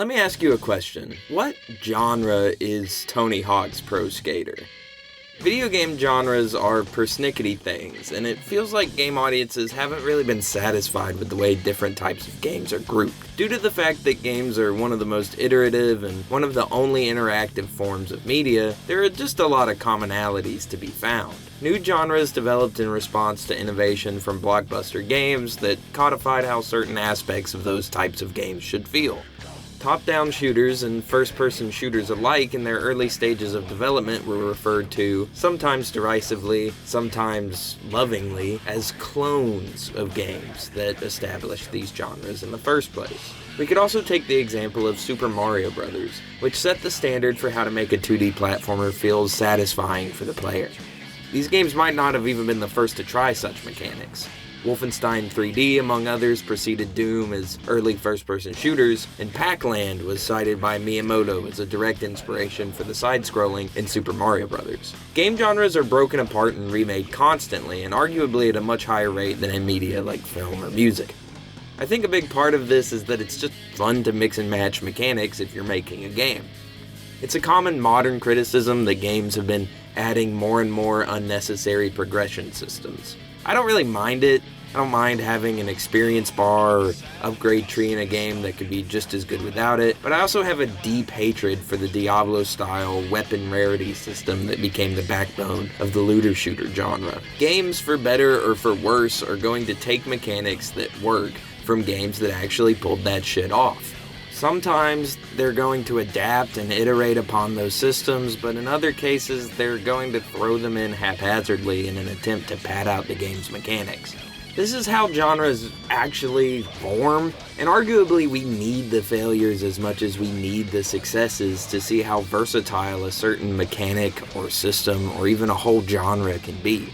Let me ask you a question. What genre is Tony Hawk's Pro Skater? Video game genres are persnickety things, and it feels like game audiences haven't really been satisfied with the way different types of games are grouped. Due to the fact that games are one of the most iterative and one of the only interactive forms of media, there are just a lot of commonalities to be found. New genres developed in response to innovation from blockbuster games that codified how certain aspects of those types of games should feel. Top-down shooters and first-person shooters alike in their early stages of development were referred to, sometimes derisively, sometimes lovingly, as clones of games that established these genres in the first place. We could also take the example of Super Mario Bros., which set the standard for how to make a 2D platformer feel satisfying for the player. These games might not have even been the first to try such mechanics. Wolfenstein 3D, among others, preceded Doom as early first-person shooters, and Pac-Land was cited by Miyamoto as a direct inspiration for the side-scrolling in Super Mario Bros. Game genres are broken apart and remade constantly, and arguably at a much higher rate than in media like film or music. I think a big part of this is that it's just fun to mix and match mechanics if you're making a game. It's a common modern criticism that games have been adding more and more unnecessary progression systems. I don't really mind it. I don't mind having an experience bar or upgrade tree in a game that could be just as good without it, but I also have a deep hatred for the Diablo-style weapon rarity system that became the backbone of the looter shooter genre. Games, for better or for worse, are going to take mechanics that work from games that actually pulled that shit off. Sometimes they're going to adapt and iterate upon those systems, but in other cases they're going to throw them in haphazardly in an attempt to pad out the game's mechanics. This is how genres actually form, and arguably we need the failures as much as we need the successes to see how versatile a certain mechanic or system or even a whole genre can be.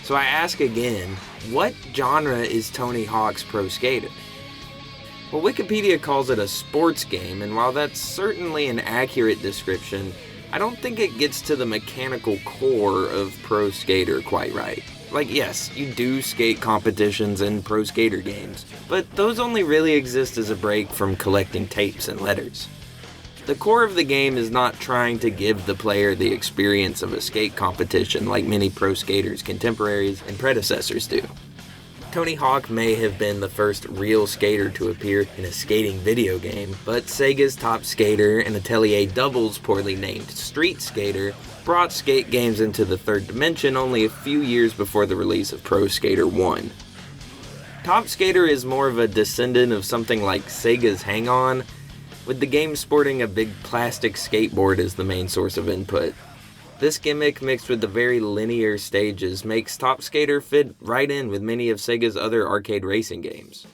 So I ask again, what genre is Tony Hawk's Pro Skater? Well, Wikipedia calls it a sports game, and while that's certainly an accurate description, I don't think it gets to the mechanical core of Pro Skater quite right. Like, yes, you do skate competitions in Pro Skater games, but those only really exist as a break from collecting tapes and letters. The core of the game is not trying to give the player the experience of a skate competition like many pro skaters' contemporaries and predecessors do. Tony Hawk may have been the first real skater to appear in a skating video game, but Sega's Top Skater and Atelier Double's poorly named Street Skater brought skate games into the third dimension only a few years before the release of Pro Skater 1. Top Skater is more of a descendant of something like Sega's Hang-On, with the game sporting a big plastic skateboard as the main source of input. This gimmick, mixed with the very linear stages, makes Top Skater fit right in with many of Sega's other arcade racing games.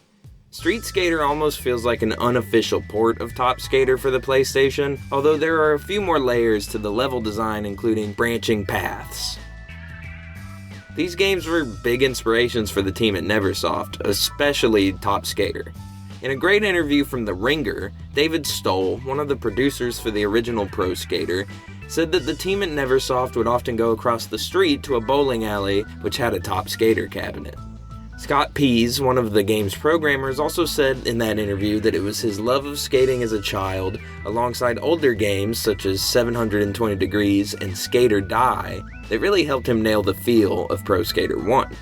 Street Skater almost feels like an unofficial port of Top Skater for the PlayStation, although there are a few more layers to the level design, including branching paths. These games were big inspirations for the team at Neversoft, especially Top Skater. In a great interview from The Ringer, David Stoll, one of the producers for the original Pro Skater, said that the team at Neversoft would often go across the street to a bowling alley which had a Top Skater cabinet. Scott Pease, one of the game's programmers, also said in that interview that it was his love of skating as a child, alongside older games such as 720 Degrees and Skate or Die, that really helped him nail the feel of Pro Skater 1.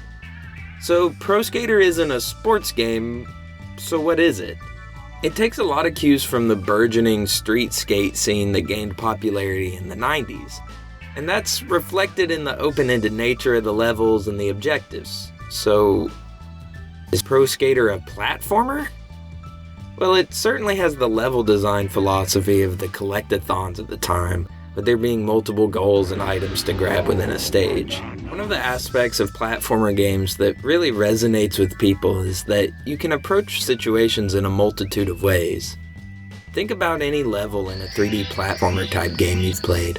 So Pro Skater isn't a sports game, so what is it? It takes a lot of cues from the burgeoning street skate scene that gained popularity in the 90s, and that's reflected in the open-ended nature of the levels and the objectives. So, is Pro Skater a platformer? Well, it certainly has the level design philosophy of the collectathons at the time, with there being multiple goals and items to grab within a stage. One of the aspects of platformer games that really resonates with people is that you can approach situations in a multitude of ways. Think about any level in a 3D platformer type game you've played.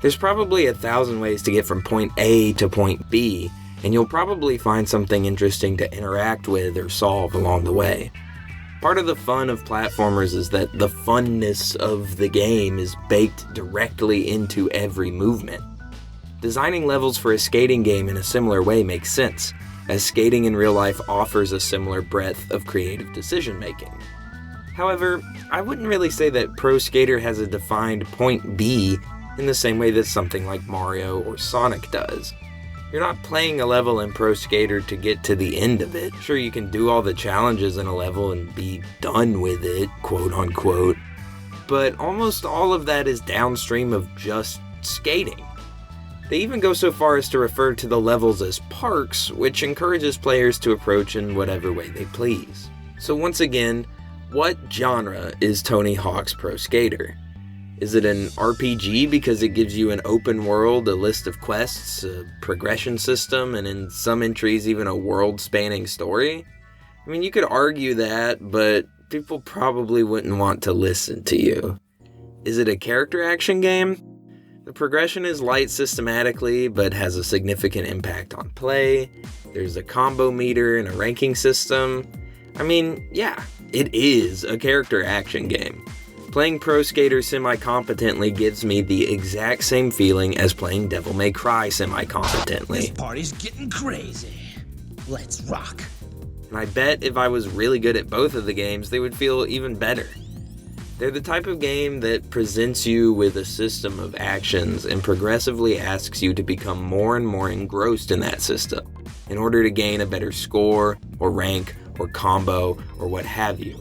There's probably 1,000 ways to get from point A to point B, and you'll probably find something interesting to interact with or solve along the way. Part of the fun of platformers is that the funness of the game is baked directly into every movement. Designing levels for a skating game in a similar way makes sense, as skating in real life offers a similar breadth of creative decision-making. However, I wouldn't really say that Pro Skater has a defined point B in the same way that something like Mario or Sonic does. You're not playing a level in Pro Skater to get to the end of it. Sure, you can do all the challenges in a level and be done with it, quote unquote, but almost all of that is downstream of just skating. They even go so far as to refer to the levels as parks, which encourages players to approach in whatever way they please. So once again, what genre is Tony Hawk's Pro Skater? Is it an RPG because it gives you an open world, a list of quests, a progression system, and in some entries even a world-spanning story? I mean, you could argue that, but people probably wouldn't want to listen to you. Is it a character action game? The progression is light systematically, but has a significant impact on play. There's a combo meter and a ranking system. I mean, yeah, it is a character action game. Playing Pro Skater semi-competently gives me the exact same feeling as playing Devil May Cry semi-competently. This party's getting crazy. Let's rock. And I bet if I was really good at both of the games, they would feel even better. They're the type of game that presents you with a system of actions and progressively asks you to become more and more engrossed in that system in order to gain a better score, or rank, or combo, or what have you.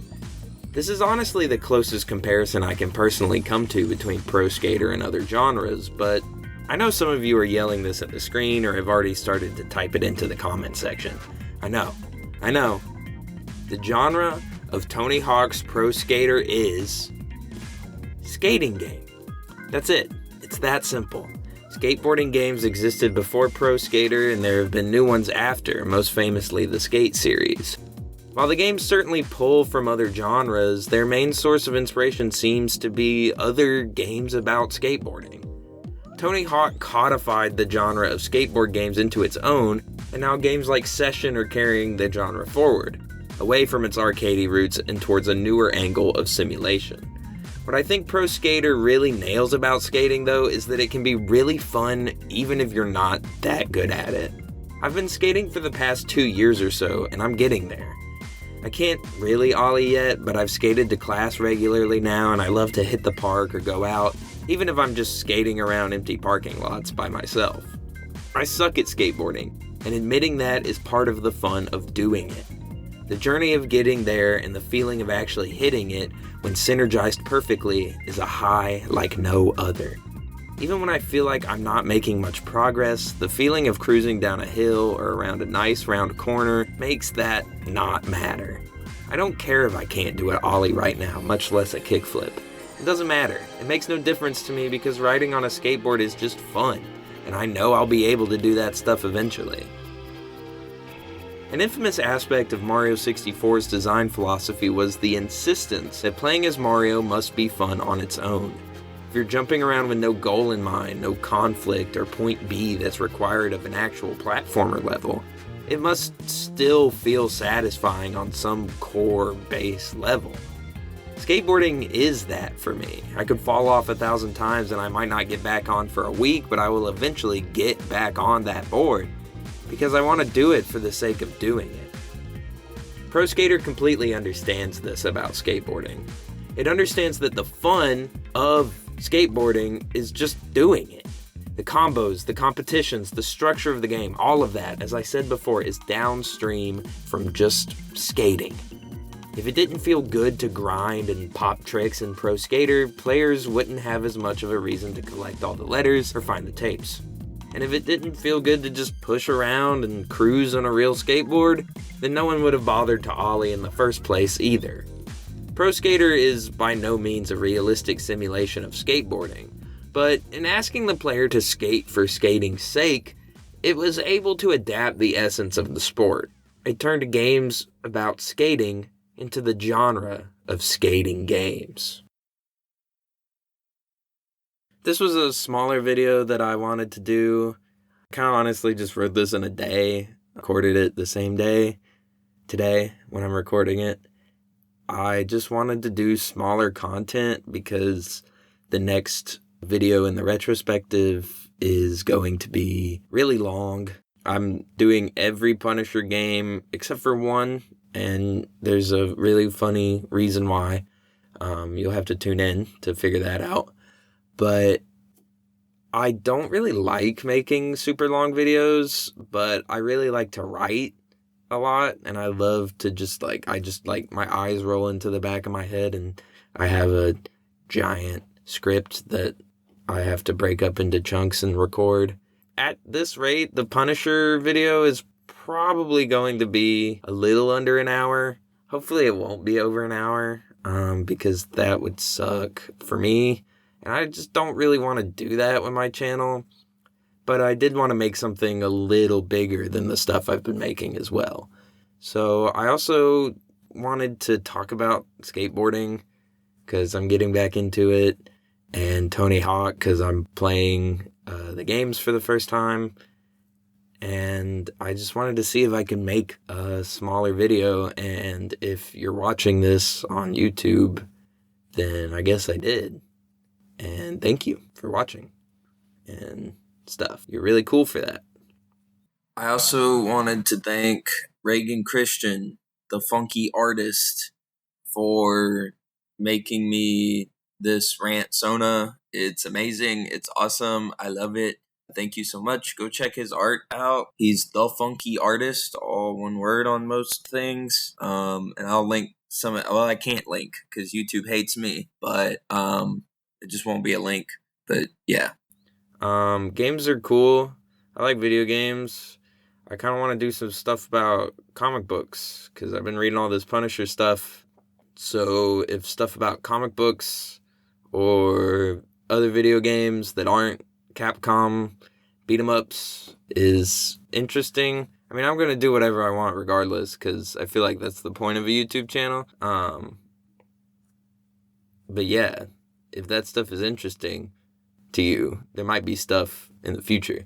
This is honestly the closest comparison I can personally come to between Pro Skater and other genres, but I know some of you are yelling this at the screen or have already started to type it into the comment section. I know. The genre of Tony Hawk's Pro Skater is skating game. That's it. It's that simple. Skateboarding games existed before Pro Skater, and there have been new ones after, most famously the Skate series. While the games certainly pull from other genres, their main source of inspiration seems to be other games about skateboarding. Tony Hawk codified the genre of skateboard games into its own, and now games like Session are carrying the genre forward, away from its arcadey roots and towards a newer angle of simulation. What I think Pro Skater really nails about skating, though, is that it can be really fun even if you're not that good at it. I've been skating for the past 2 years or so, and I'm getting there. I can't really ollie yet, but I've skated to class regularly now, and I love to hit the park or go out, even if I'm just skating around empty parking lots by myself. I suck at skateboarding, and admitting that is part of the fun of doing it. The journey of getting there and the feeling of actually hitting it when synergized perfectly is a high like no other. Even when I feel like I'm not making much progress, the feeling of cruising down a hill or around a nice round corner makes that not matter. I don't care if I can't do an ollie right now, much less a kickflip. It doesn't matter. It makes no difference to me because riding on a skateboard is just fun, and I know I'll be able to do that stuff eventually. An infamous aspect of Mario 64's design philosophy was the insistence that playing as Mario must be fun on its own. If you're jumping around with no goal in mind, no conflict or point B that's required of an actual platformer level, it must still feel satisfying on some core base level. Skateboarding is that for me. I could fall off 1,000 times and I might not get back on for a week, but I will eventually get back on that board because I want to do it for the sake of doing it. Pro Skater completely understands this about skateboarding. It understands that the fun of skateboarding is just doing it. The combos, the competitions, the structure of the game, all of that, as I said before, is downstream from just skating. If it didn't feel good to grind and pop tricks in Pro Skater, players wouldn't have as much of a reason to collect all the letters or find the tapes. And if it didn't feel good to just push around and cruise on a real skateboard, then no one would have bothered to ollie in the first place either. Pro Skater is by no means a realistic simulation of skateboarding, but in asking the player to skate for skating's sake, it was able to adapt the essence of the sport. It turned games about skating into the genre of skating games. This was a smaller video that I wanted to do. I kind of honestly just wrote this in a day, recorded it the same day, today, when I'm recording it. I just wanted to do smaller content because the next video in the retrospective is going to be really long. I'm doing every Punisher game except for one, and there's a really funny reason why. You'll have to tune in to figure that out. But I don't really like making super long videos, but I really like to write a lot, and I love to just my eyes roll into the back of my head, and I have a giant script that I have to break up into chunks and record. At this rate, the Punisher video is probably going to be a little under an hour. Hopefully it won't be over an hour, because that would suck for me, and I just don't really want to do that with my channel. But I did want to make something a little bigger than the stuff I've been making as well. So I also wanted to talk about skateboarding because I'm getting back into it, and Tony Hawk because I'm playing the games for the first time. And I just wanted to see if I can make a smaller video, and if you're watching this on YouTube, then I guess I did. And thank you for watching and stuff. You're really cool for that. I also wanted to thank Reagan Christian, the.funky.artist, for making me this rant sona. It's amazing. It's awesome. I love it. Thank you so much. Go check his art out. He's the.funky.artist, all one word on most things. And I'll link some. Well, I can't link because YouTube hates me, but it just won't be a link. But yeah. Games are cool. I like video games. I kind of want to do some stuff about comic books because I've been reading all this Punisher stuff. So if stuff about comic books or other video games that aren't Capcom beat 'em ups is interesting, I mean, I'm going to do whatever I want regardless because I feel like that's the point of a YouTube channel. But yeah, if that stuff is interesting to you, there might be stuff in the future.